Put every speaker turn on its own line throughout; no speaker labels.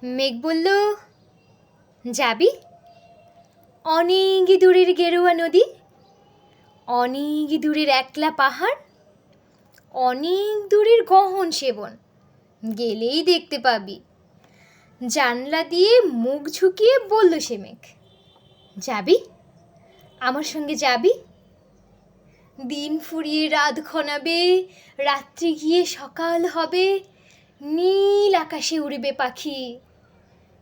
মেঘ বলল, যাবি? অনেক দূরের গেরুয়া নদী, অনেক দূরের একলা পাহাড়, অনেক দূরের গহন সেবন, গেলেই দেখতে পাবি। জানলা দিয়ে মুখ ঝুঁকিয়ে বলল সে মেঘ, যাবি? আমার সঙ্গে যাবি? দিন ফুরিয়ে রাত ঘনাবে, রাত্রি গিয়ে সকাল হবে, নীল আকাশে উড়বে পাখি,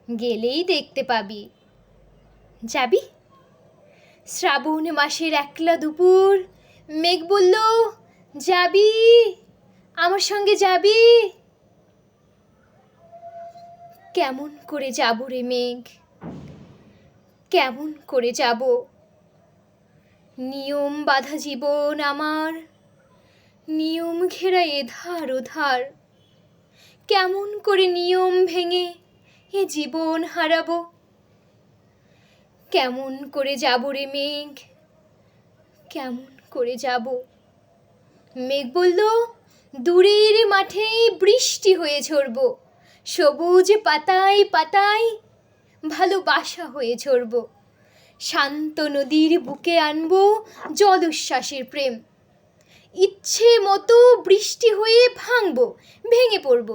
গেলেই দেখতে পাবি। যাবি? শ্রাবণ মাসের একলা দুপুর, মেঘ বলল, যাবি? আমার সঙ্গে যাবি? কেমন করে যাব রে মেঘ, কেমন করে যাব? নিয়ম বাঁধা জীবন আমার, নিয়ম ঘেরা এধার ওধার, কেমন করে নিয়ম ভেঙে এ জীবন হারাবো? কেমন করে যাব রে মেঘ, কেমন করে যাব? মেঘ বলল, দূরের মাঠেই বৃষ্টি হয়ে ঝরব, সবুজ পাতায় পাতায় ভালোবাসা হয়ে ঝরব, শান্ত নদীর বুকে আনবো জলোচ্ছ্বাসের প্রেম, ইচ্ছে মতো বৃষ্টি হয়ে ভাঙবো, ভেঙে পড়ব।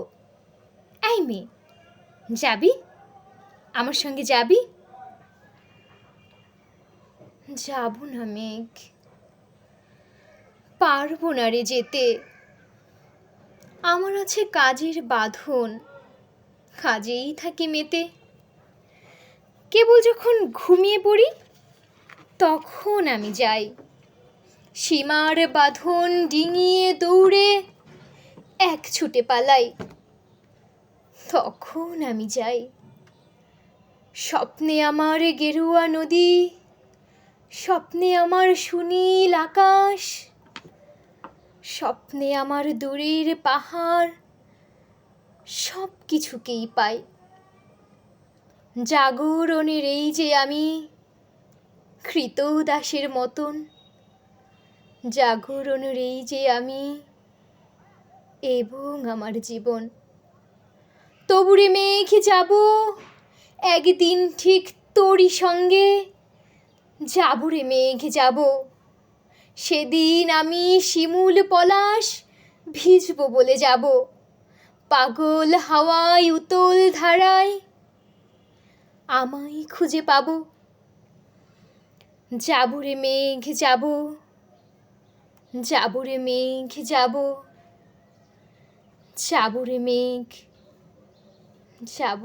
এই মেয়ে, যাবি? আমার সঙ্গে যাবি? যাব না মেঘ, পারবো না রে যেতে, আমার আছে কাজের বাঁধন, কাজেই থাকি মেতে। কেবল যখন ঘুমিয়ে পড়ি তখন আমি যাই, সীমার বাঁধন ডিঙিয়ে দৌড়ে এক ছুটে পালাই, তখন আমি যাই। স্বপ্নে আমার গেরুয়া নদী, স্বপ্নে আমার সুনীল আকাশ, স্বপ্নে আমার দূরের পাহাড়, সব কিছুকেই পাই। জাগরণের এই যে আমি কৃতদাসের মতন, জাগরণের এই যে আমি এবং আমার জীবন। তবুরে মেঘ যাব, একদিন ঠিক তোরই সঙ্গে যাবো রে মেঘ যাব, সেদিন আমি শিমুল পলাশ ভিজবো বলে যাব, পাগল হাওয়ায় উতল ধারায় আমায় খুঁজে পাবো। যাবো রে মেঘ যাব, যাবো রে মেঘ যাব, যাবো রে মেঘ যাব।